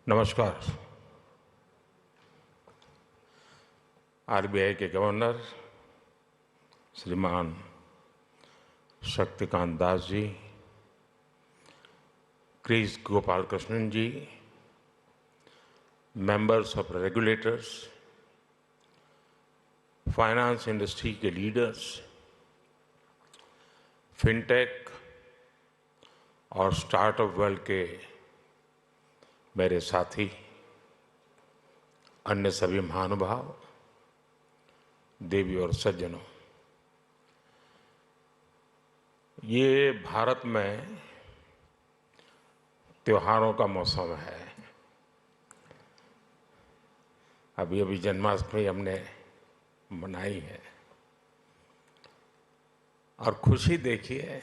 नमस्कार। आरबीआई के गवर्नर श्रीमान Shaktikanta Das ji, Kris Gopalakrishnan ji, members of regulators, finance industry के लीडर्स, फिनटेक और स्टार्टअप वर्ल्ड के मेरे साथी, अन्य सभी महानुभाव, देवी और सज्जनों, ये भारत में त्योहारों का मौसम है। अभी अभी जन्माष्टमी हमने मनाई है और खुशी देखिए,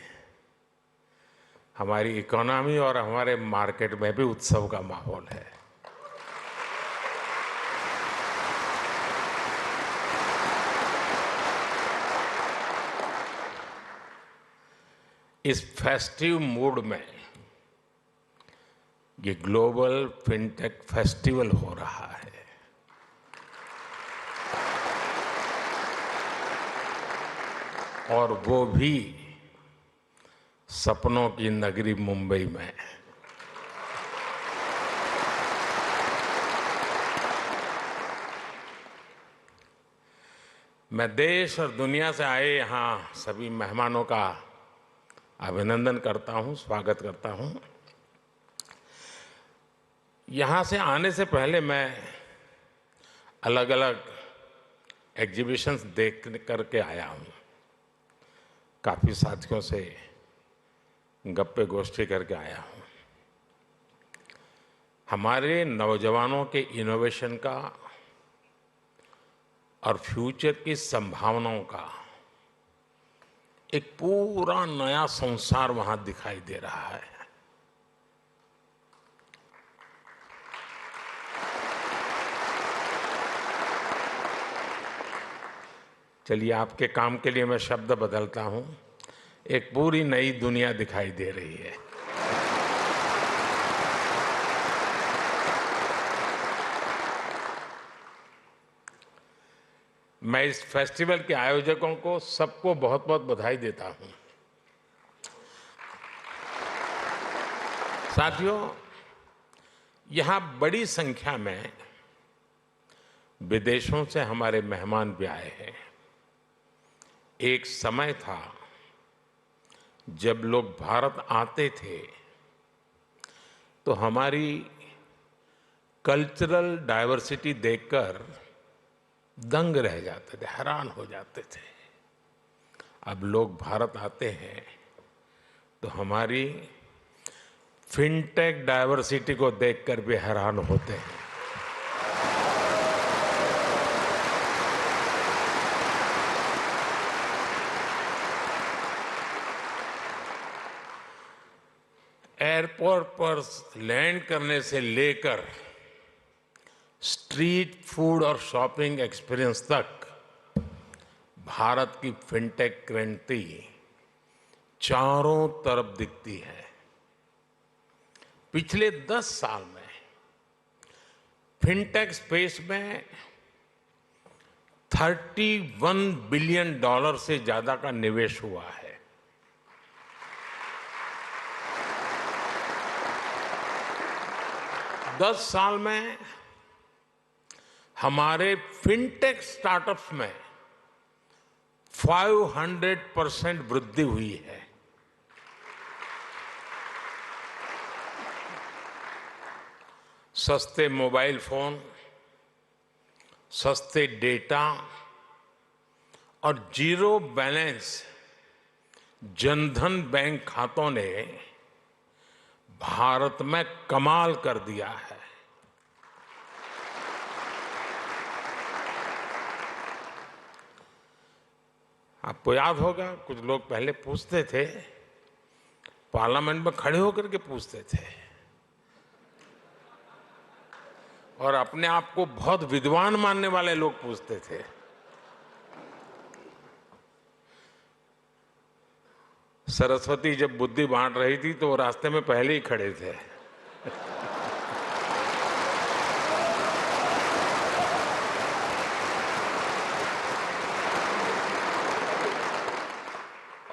हमारी इकोनॉमी और हमारे मार्केट में भी उत्सव का माहौल है। इस फेस्टिव मूड में ये ग्लोबल फिनटेक फेस्टिवल हो रहा है। और वो भी सपनों की नगरी मुंबई में। मैं देश और दुनिया से आए यहाँ सभी मेहमानों का अभिनंदन करता हूँ, स्वागत करता हूँ। यहाँ से आने से पहले मैं अलग अलग एग्जीबिशंस देख करके आया हूँ, काफ़ी साथियों से गप्पे गोष्ठी करके आया हूँ। हमारे नौजवानों के इनोवेशन का और फ्यूचर की संभावनाओं का एक पूरा नया संसार वहां दिखाई दे रहा है। चलिए, आपके काम के लिए मैं शब्द बदलता हूं। एक पूरी नई दुनिया दिखाई दे रही है। मैं इस फेस्टिवल के आयोजकों को सबको बहुत बहुत बधाई देता हूं। साथियों, यहां बड़ी संख्या में विदेशों से हमारे मेहमान भी आए हैं। एक समय था जब लोग भारत आते थे तो हमारी कल्चरल डाइवर्सिटी देखकर दंग रह जाते थे, हैरान हो जाते थे। अब लोग भारत आते हैं तो हमारी फिनटेक डाइवर्सिटी को देखकर भी हैरान होते हैं। एयरपोर्ट पर लैंड करने से लेकर स्ट्रीट फूड और शॉपिंग एक्सपीरियंस तक भारत की फिनटेक क्रांति चारों तरफ दिखती है। पिछले 10 साल में फिनटेक स्पेस में $31 बिलियन से ज्यादा का निवेश हुआ है। दस साल में हमारे फिनटेक स्टार्टअप्स में 500% वृद्धि हुई है। सस्ते मोबाइल फोन, सस्ते डेटा और जीरो बैलेंस जनधन बैंक खातों ने भारत में कमाल कर दिया है। आपको याद होगा, कुछ लोग पहले पूछते थे, पार्लियामेंट में खड़े होकर के पूछते थे और अपने आप को बहुत विद्वान मानने वाले लोग पूछते थे। सरस्वती जब बुद्धि बांट रही थी तो वो रास्ते में पहले ही खड़े थे।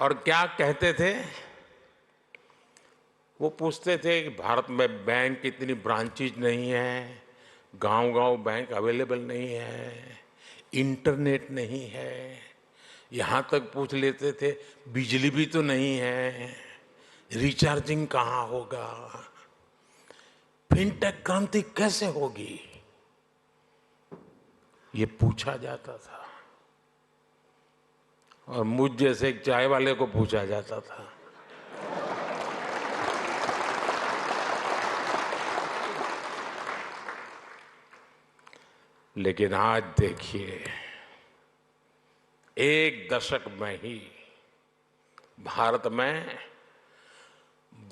और क्या कहते थे? वो पूछते थे कि भारत में बैंक की इतनी ब्रांचेज नहीं है, गांव-गांव बैंक अवेलेबल नहीं है, इंटरनेट नहीं है, यहाँ तक पूछ लेते थे बिजली भी तो नहीं है, रिचार्जिंग कहाँ होगा, फिनटेक क्रांति कैसे होगी, ये पूछा जाता था। और मुझ जैसे एक चाय वाले को पूछा जाता था। लेकिन आज देखिए, एक दशक में ही भारत में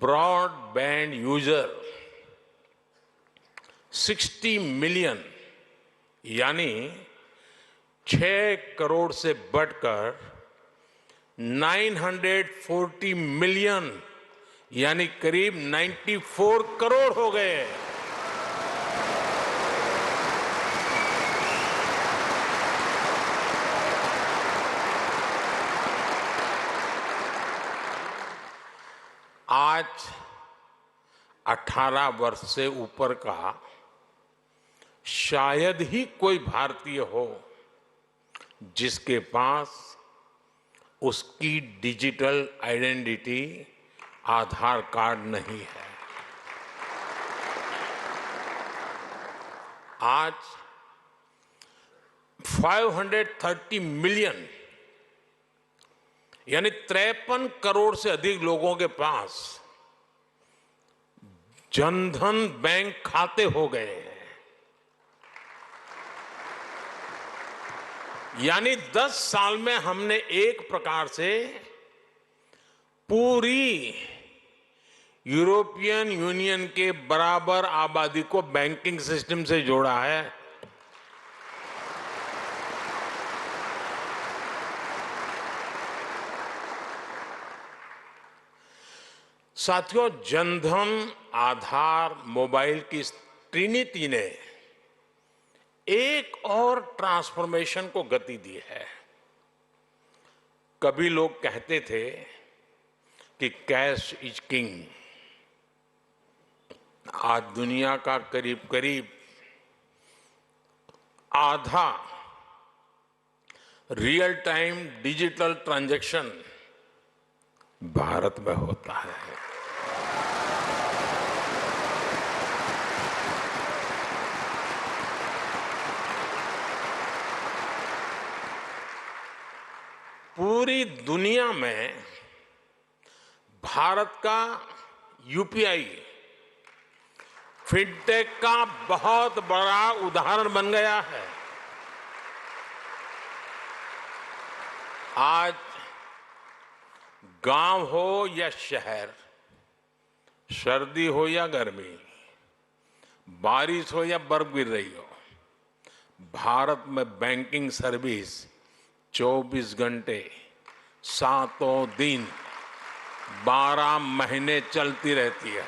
ब्रॉडबैंड यूजर 60 मिलियन यानी 6 करोड़ से बढ़कर 940 मिलियन यानी करीब 94 करोड़ हो गए हैं। आज 18 वर्ष से ऊपर का शायद ही कोई भारतीय हो जिसके पास उसकी डिजिटल आइडेंटिटी आधार कार्ड नहीं है। आज 530 मिलियन यानी 53 करोड़ से अधिक लोगों के पास जनधन बैंक खाते हो गए हैं। यानी 10 साल में हमने एक प्रकार से पूरी यूरोपियन यूनियन के बराबर आबादी को बैंकिंग सिस्टम से जोड़ा है। साथियों, जनधन, आधार, मोबाइल की इस ट्रिनिटी ने एक और ट्रांसफॉर्मेशन को गति दी है। कभी लोग कहते थे कि कैश इज किंग। आज दुनिया का करीब करीब आधा real time digital transaction Bharat में होता है। पूरी दुनिया में भारत का यूपीआई फिनटेक का बहुत बड़ा उदाहरण बन गया है। आज गांव हो या शहर, सर्दी हो या गर्मी, बारिश हो या बर्फ गिर रही हो, भारत में बैंकिंग सर्विस 24 घंटे 7 दिन 12 महीने चलती रहती है।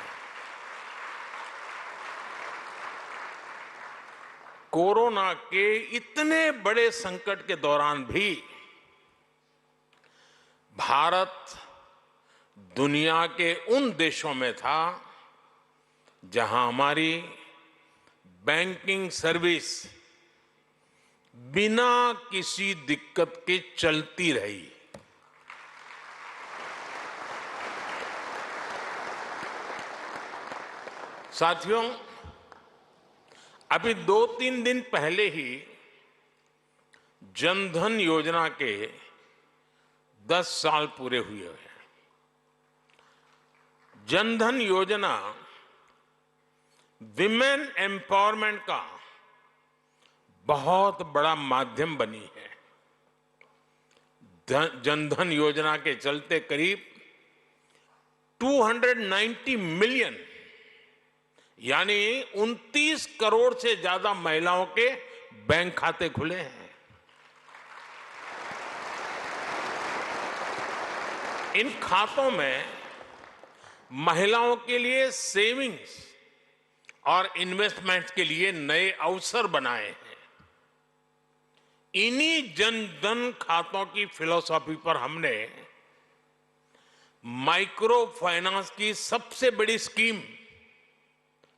कोरोना के इतने बड़े संकट के दौरान भी भारत दुनिया के उन देशों में था जहां हमारी बैंकिंग सर्विस बिना किसी दिक्कत के चलती रही। साथियों, अभी 2-3 दिन पहले ही जनधन योजना के 10 साल पूरे हुए हैं। जनधन योजना विमेन एम्पावरमेंट का बहुत बड़ा माध्यम बनी है। जनधन योजना के चलते करीब 290 मिलियन यानी 29 करोड़ से ज्यादा महिलाओं के बैंक खाते खुले हैं। इन खातों में महिलाओं के लिए सेविंग्स और इन्वेस्टमेंट्स के लिए नए अवसर बनाए हैं। इन्हीं जनधन खातों की फिलॉसफी पर हमने माइक्रो फाइनेंस की सबसे बड़ी स्कीम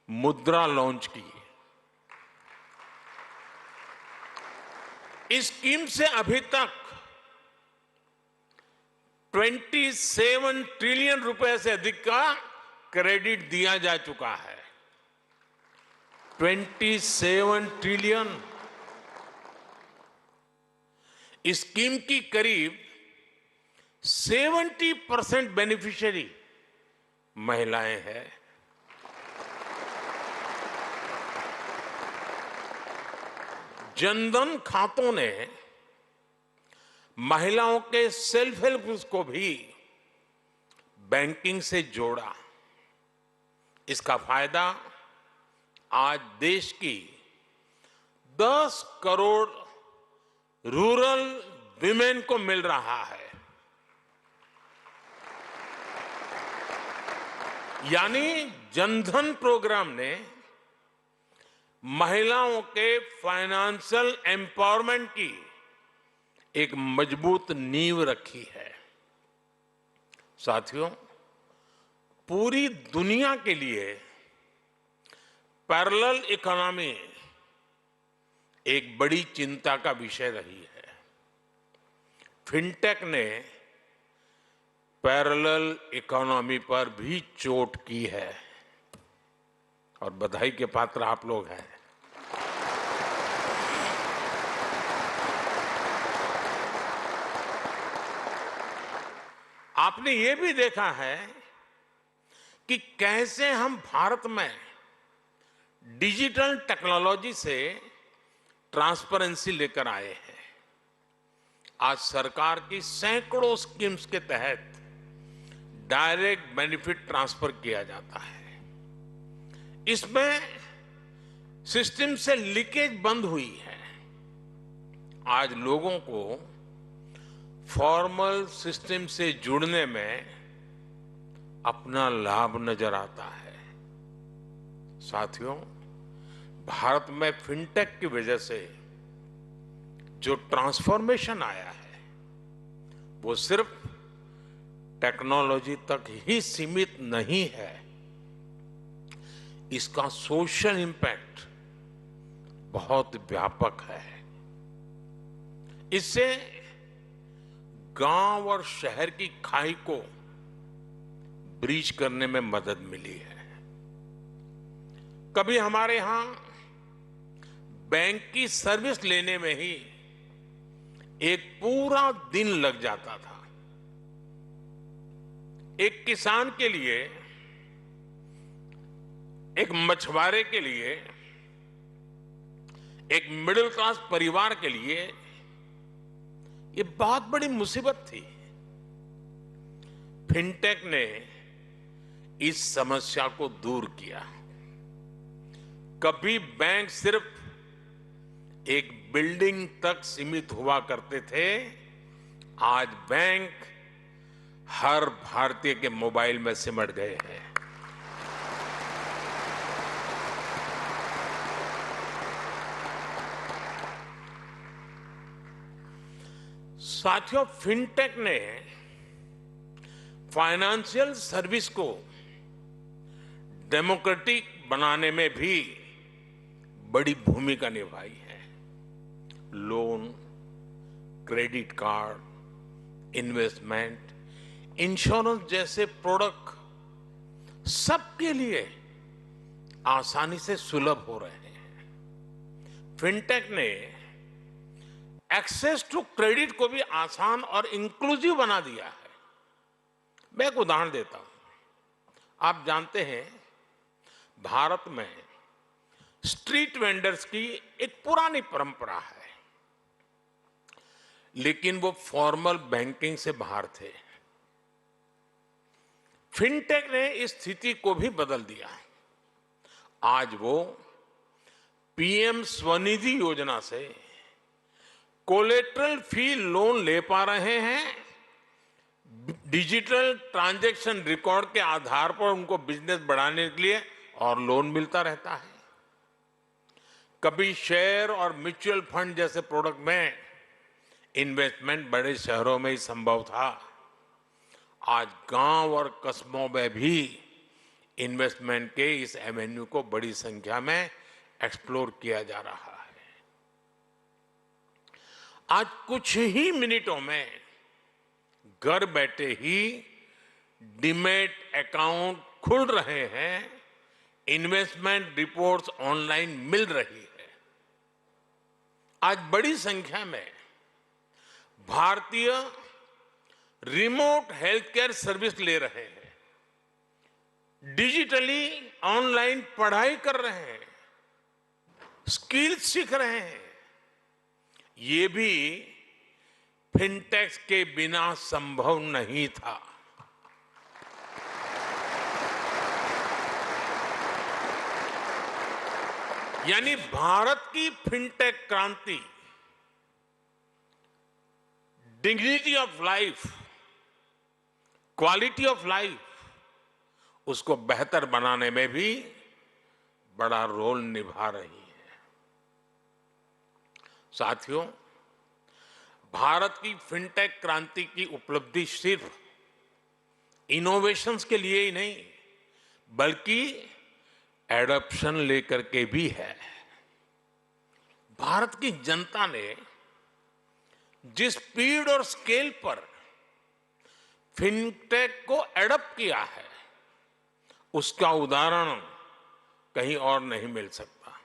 मुद्रा लॉन्च की। इस स्कीम से अभी तक 27 ट्रिलियन रुपए से अधिक का क्रेडिट दिया जा चुका है। 27 ट्रिलियन। इस स्कीम की करीब 70% बेनिफिशियरी महिलाएं हैं। जनधन खातों ने महिलाओं के सेल्फ हेल्प को भी बैंकिंग से जोड़ा। इसका फायदा आज देश की 10 करोड़ रूरल विमेन को मिल रहा है। यानी जनधन प्रोग्राम ने महिलाओं के फाइनेंशियल एम्पावरमेंट की एक मजबूत नींव रखी है। साथियों, पूरी दुनिया के लिए पैरेलल इकोनॉमी एक बड़ी चिंता का विषय रही है। फिनटेक ने पैरेलल इकोनॉमी पर भी चोट की है और बधाई के पात्र आप लोग हैं। आपने ये भी देखा है कि कैसे हम भारत में डिजिटल टेक्नोलॉजी से ट्रांसपेरेंसी लेकर आए हैं। आज सरकार की सैकड़ों स्कीम्स के तहत डायरेक्ट बेनिफिट ट्रांसफर किया जाता है। इसमें सिस्टम से लीकेज बंद हुई है। आज लोगों को फॉर्मल सिस्टम से जुड़ने में अपना लाभ नजर आता है। साथियों, भारत में फिनटेक की वजह से जो ट्रांसफॉर्मेशन आया है वो सिर्फ टेक्नोलॉजी तक ही सीमित नहीं है। इसका सोशल इंपैक्ट बहुत व्यापक है। इससे गांव और शहर की खाई को ब्रीच करने में मदद मिली है। कभी हमारे यहां बैंक की सर्विस लेने में ही एक पूरा दिन लग जाता था। एक किसान के लिए, एक मछुआरे के लिए, एक मिडिल क्लास परिवार के लिए ये बहुत बड़ी मुसीबत थी। फिनटेक ने इस समस्या को दूर किया। कभी बैंक सिर्फ एक बिल्डिंग तक सीमित हुआ करते थे, आज बैंक हर भारतीय के मोबाइल में सिमट गए हैं। साथियों, फिनटेक ने फाइनेंशियल सर्विस को डेमोक्रेटिक बनाने में भी बड़ी भूमिका निभाई है। Loan, credit card, investment, insurance जैसे प्रोडक्ट सबके लिए आसानी से सुलभ हो रहे हैं। फिनटेक ने एक्सेस टू क्रेडिट को भी आसान और इंक्लूसिव बना दिया है। मैं एक उदाहरण देता हूं। आप जानते हैं, भारत में स्ट्रीट वेंडर्स की एक पुरानी परंपरा है, लेकिन वो फॉर्मल बैंकिंग से बाहर थे। फिनटेक ने इस स्थिति को भी बदल दिया। आज वो पीएम स्वनिधि योजना से कोलेटरल फ्री लोन ले पा रहे हैं। डिजिटल ट्रांजैक्शन रिकॉर्ड के आधार पर उनको बिजनेस बढ़ाने के लिए और लोन मिलता रहता है। कभी शेयर और म्यूचुअल फंड जैसे प्रोडक्ट में इन्वेस्टमेंट बड़े शहरों में ही संभव था, आज गांव और कस्बों में भी इन्वेस्टमेंट के इस एवेन्यू को बड़ी संख्या में एक्सप्लोर किया जा रहा है। आज कुछ ही मिनटों में घर बैठे ही डीमैट अकाउंट खुल रहे हैं, इन्वेस्टमेंट रिपोर्ट्स ऑनलाइन मिल रही है। आज बड़ी संख्या में भारतीय रिमोट हेल्थ केयर सर्विस ले रहे हैं, डिजिटली ऑनलाइन पढ़ाई कर रहे हैं, स्किल सीख रहे हैं। ये भी फिनटेक्स के बिना संभव नहीं था। यानी भारत की फिनटेक क्रांति dignity of life, quality of life उसको बेहतर बनाने में भी बड़ा रोल निभा रही है। साथियों, भारत की फिनटेक क्रांति की उपलब्धि सिर्फ इनोवेशंस के लिए ही नहीं बल्कि एडॉप्शन लेकर के भी है। भारत की जनता ने जिस स्पीड और स्केल पर फिनटेक को एडॉप्ट किया है उसका उदाहरण कहीं और नहीं मिल सकता।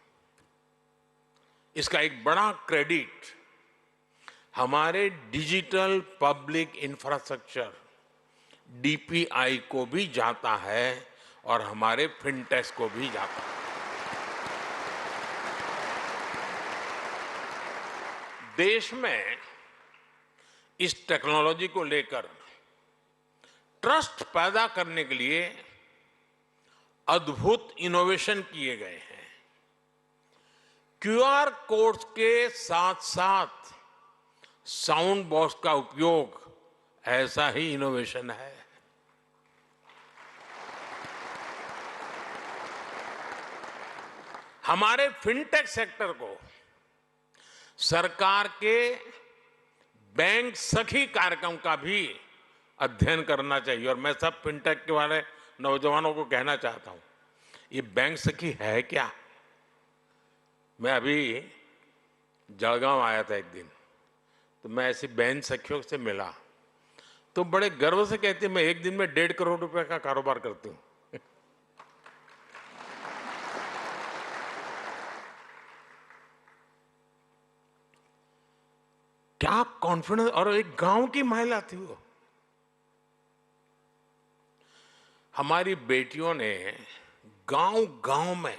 इसका एक बड़ा क्रेडिट हमारे डिजिटल पब्लिक इंफ्रास्ट्रक्चर डीपीआई को भी जाता है और हमारे फिनटेक्स को भी जाता है। देश में इस टेक्नोलॉजी को लेकर ट्रस्ट पैदा करने के लिए अद्भुत इनोवेशन किए गए हैं। क्यूआर कोड्स के साथ साथ साउंड बॉक्स का उपयोग ऐसा ही इनोवेशन है। हमारे फिनटेक सेक्टर को सरकार के बैंक सखी कार्यक्रम का भी अध्ययन करना चाहिए। और मैं सब फिनटेक के वाले नौजवानों को कहना चाहता हूं, ये बैंक सखी है क्या? मैं अभी जलगांव आया था एक दिन, तो मैं ऐसी बैंक सखियों से मिला तो बड़े गर्व से कहती मैं एक दिन में 1.5 करोड़ रुपए का कारोबार करती हूं। क्या कॉन्फिडेंस! और एक गांव की महिला थी वो। हमारी बेटियों ने गांव गांव में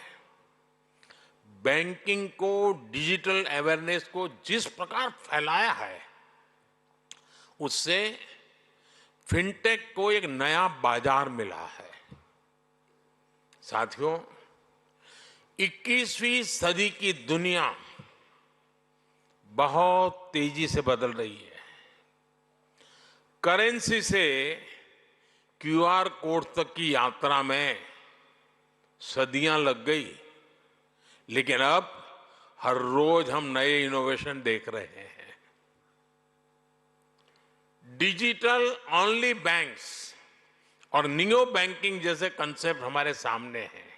बैंकिंग को, डिजिटल अवेयरनेस को जिस प्रकार फैलाया है उससे फिनटेक को एक नया बाजार मिला है। साथियों, 21वीं सदी की दुनिया बहुत तेजी से बदल रही है। करेंसी से क्यूआर कोड तक की यात्रा में सदियां लग गई, लेकिन अब हर रोज हम नए इनोवेशन देख रहे हैं। डिजिटल ओनली बैंक्स और नियो बैंकिंग जैसे कंसेप्ट हमारे सामने हैं।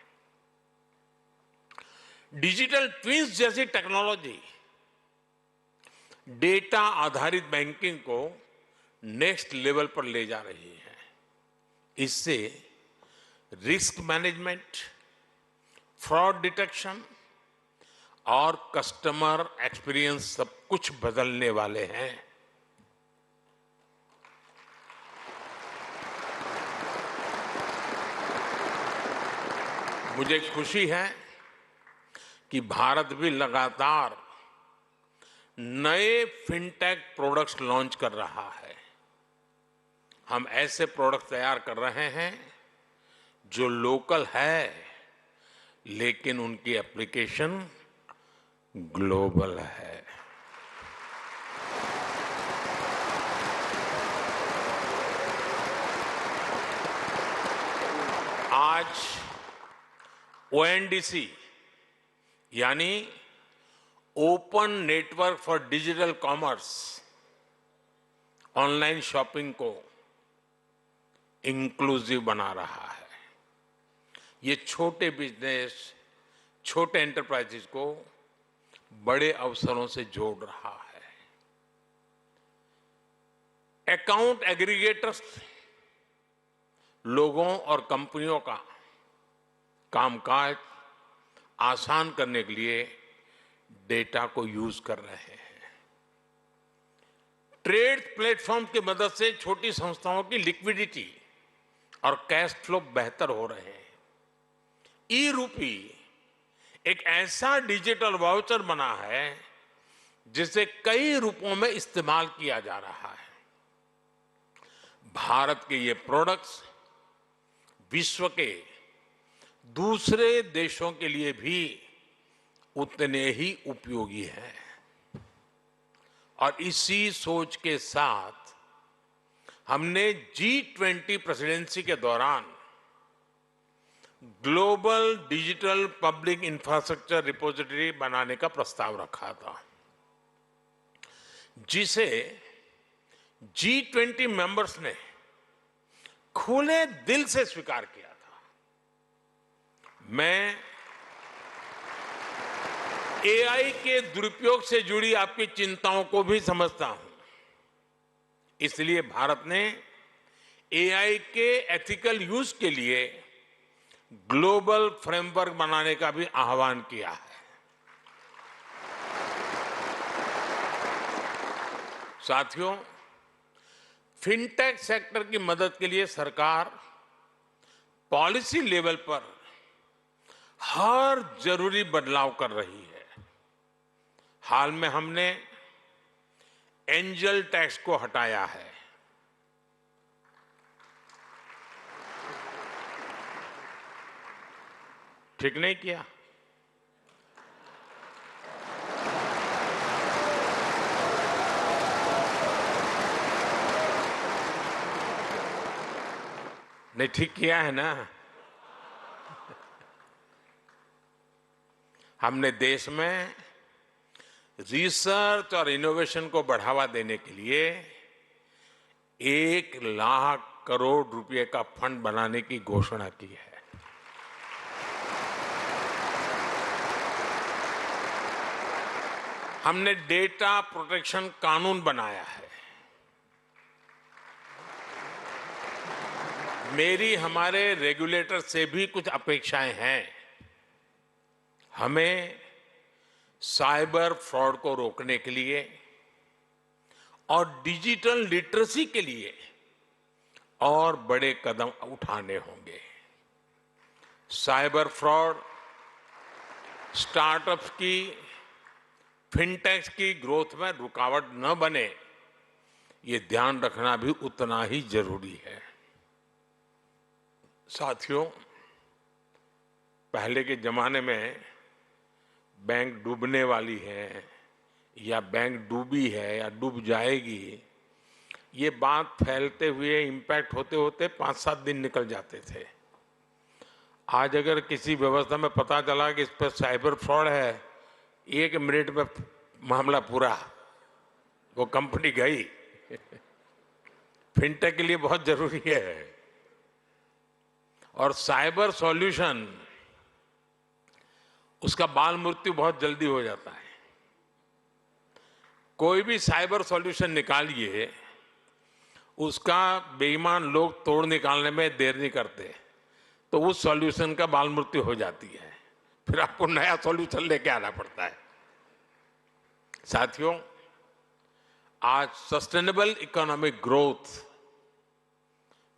डिजिटल ट्विंस जैसी टेक्नोलॉजी डेटा आधारित बैंकिंग को नेक्स्ट लेवल पर ले जा रही है। इससे रिस्क मैनेजमेंट, फ्रॉड डिटेक्शन और कस्टमर एक्सपीरियंस सब कुछ बदलने वाले हैं। मुझे खुशी है कि भारत भी लगातार नए फिनटेक प्रोडक्ट्स लॉन्च कर रहा है। हम ऐसे प्रोडक्ट तैयार कर रहे हैं जो लोकल है लेकिन उनकी एप्लीकेशन ग्लोबल है। आज ओएनडीसी यानी open network for digital commerce online shopping को इंक्लूसिव बना रहा है। ये छोटे बिजनेस, छोटे एंटरप्राइजेस को बड़े अवसरों से जोड़ रहा है। अकाउंट एग्रीगेटर्स लोगों और कंपनियों का कामकाज आसान करने के लिए डेटा को यूज कर रहे हैं। ट्रेड प्लेटफॉर्म की मदद से छोटी संस्थाओं की लिक्विडिटी और कैश फ्लो बेहतर हो रहे हैं। ई रूपी एक ऐसा डिजिटल वाउचर बना है जिसे कई रूपों में इस्तेमाल किया जा रहा है। भारत के ये प्रोडक्ट्स विश्व के दूसरे देशों के लिए भी उतने ही उपयोगी हैं। और इसी सोच के साथ हमने G20 प्रेसिडेंसी के दौरान global digital public infrastructure repository बनाने का प्रस्ताव रखा था, जिसे G20 मेंबर्स ने खुले दिल से स्वीकार किया था। मैं AI के दुरुपयोग से जुड़ी आपकी चिंताओं को भी समझता हूं। इसलिए भारत ने AI के एथिकल यूज के लिए ग्लोबल फ्रेमवर्क बनाने का भी आह्वान किया है। साथियों, फिनटेक सेक्टर की मदद के लिए सरकार पॉलिसी लेवल पर हर जरूरी बदलाव कर रही है। हाल में हमने एंजल टैक्स को हटाया है। ठीक नहीं किया? नहीं, ठीक किया है ना? हमने देश में रिसर्च और इनोवेशन को बढ़ावा देने के लिए 1,00,000 करोड़ रुपए का फंड बनाने की घोषणा की है। हमने डेटा प्रोटेक्शन कानून बनाया है। मेरी हमारे रेगुलेटर से भी कुछ अपेक्षाएं हैं। हमें साइबर फ्रॉड को रोकने के लिए और डिजिटल लिटरेसी के लिए और बड़े कदम उठाने होंगे। साइबर फ्रॉड स्टार्टअप्स की, फिनटेक्स की ग्रोथ में रुकावट न बने, ये ध्यान रखना भी उतना ही जरूरी है। साथियों, पहले के जमाने में बैंक डूबने वाली है या बैंक डूबी है या डूब जाएगी, ये बात फैलते हुए इम्पैक्ट होते होते 5-7 दिन निकल जाते थे। आज अगर किसी व्यवस्था में पता चला कि इस पर साइबर फ्रॉड है, 1 मिनट में मामला पूरा, वो कंपनी गई। फिनटेक के लिए बहुत जरूरी है। और साइबर सॉल्यूशन, उसका बाल मृत्यु बहुत जल्दी हो जाता है। कोई भी साइबर सॉल्यूशन निकालिए, उसका बेईमान लोग तोड़ निकालने में देर नहीं करते, तो उस सॉल्यूशन का बाल मृत्यु हो जाती है। फिर आपको नया सॉल्यूशन लेके आना पड़ता है। साथियों, आज सस्टेनेबल इकोनॉमिक ग्रोथ,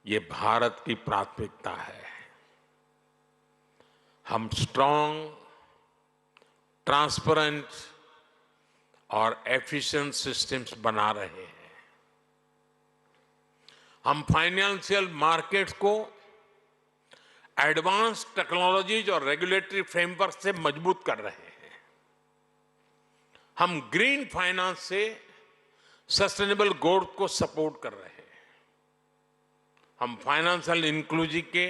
ये भारत की प्राथमिकता है। हम स्ट्रांग, ट्रांसपेरेंट और एफिशिएंट सिस्टम्स बना रहे हैं। हम फाइनेंशियल मार्केट्स को एडवांस टेक्नोलॉजीज और रेगुलेटरी फ्रेमवर्क से मजबूत कर रहे हैं। हम ग्रीन फाइनेंस से सस्टेनेबल ग्रोथ को सपोर्ट कर रहे हैं। हम फाइनेंशियल इंक्लूजन के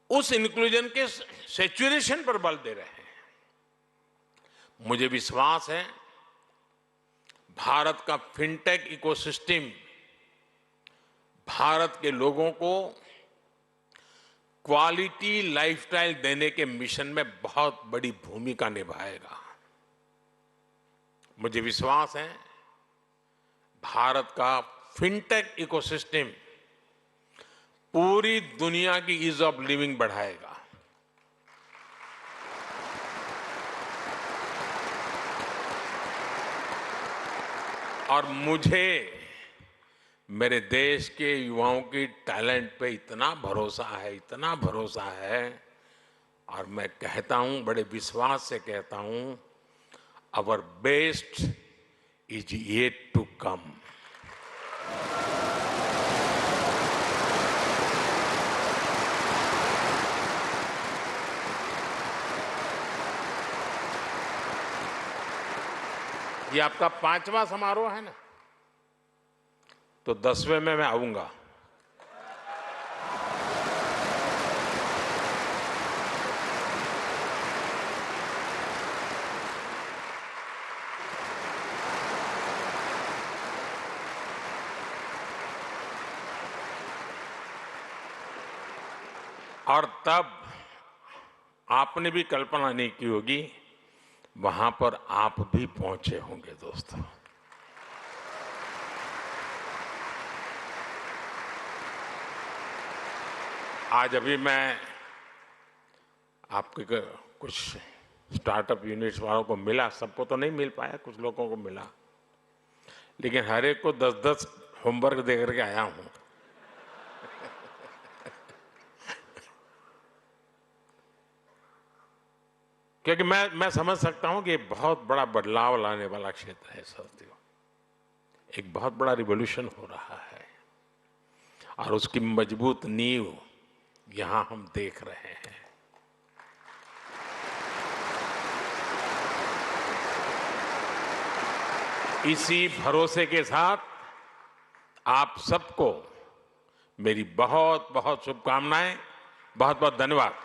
उस इंक्लूजन के सैचुरेशन पर बल दे रहे हैं। मुझे विश्वास है, भारत का फिनटेक इकोसिस्टम भारत के लोगों को क्वालिटी लाइफस्टाइल देने के मिशन में बहुत बड़ी भूमिका निभाएगा। मुझे विश्वास है भारत का फिनटेक इकोसिस्टम पूरी दुनिया की ईज ऑफ लिविंग बढ़ाएगा। और मुझे मेरे देश के युवाओं की टैलेंट पे इतना भरोसा है और मैं कहता हूं, बड़े विश्वास से कहता हूं, our best is yet to come. ये आपका 5वां समारोह है ना, तो 10वें में मैं आऊंगा। और तब आपने भी कल्पना नहीं की होगी, वहां पर आप भी पहुंचे होंगे दोस्तों। आज अभी मैं आपके कुछ स्टार्टअप यूनिट्स वालों को मिला, सबको तो नहीं मिल पाया, कुछ लोगों को मिला, लेकिन हर एक को 10-10 होमवर्क दे करके आया हूं। क्योंकि मैं समझ सकता हूं कि ये बहुत बड़ा बदलाव लाने वाला क्षेत्र है साथियों। एक बहुत बड़ा रिवॉल्यूशन हो रहा है और उसकी मजबूत नींव यहां हम देख रहे हैं। इसी भरोसे के साथ आप सबको मेरी बहुत बहुत शुभकामनाएं, बहुत बहुत धन्यवाद।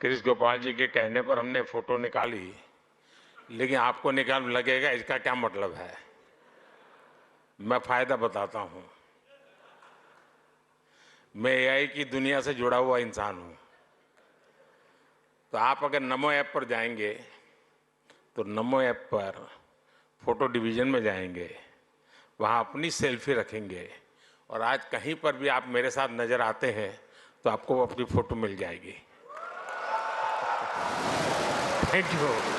कृष्ण गोपाल जी के कहने पर हमने फोटो निकाली, लेकिन आपको निकाल लगेगा इसका क्या मतलब है। मैं फायदा बताता हूं। मैं एआई की दुनिया से जुड़ा हुआ इंसान हूं। तो आप अगर नमो ऐप पर जाएंगे तो नमो ऐप पर फोटो डिवीजन में जाएंगे, वहां अपनी सेल्फी रखेंगे और आज कहीं पर भी आप मेरे साथ नजर आते हैं तो आपको अपनी फोटो मिल जाएगी। Thank you.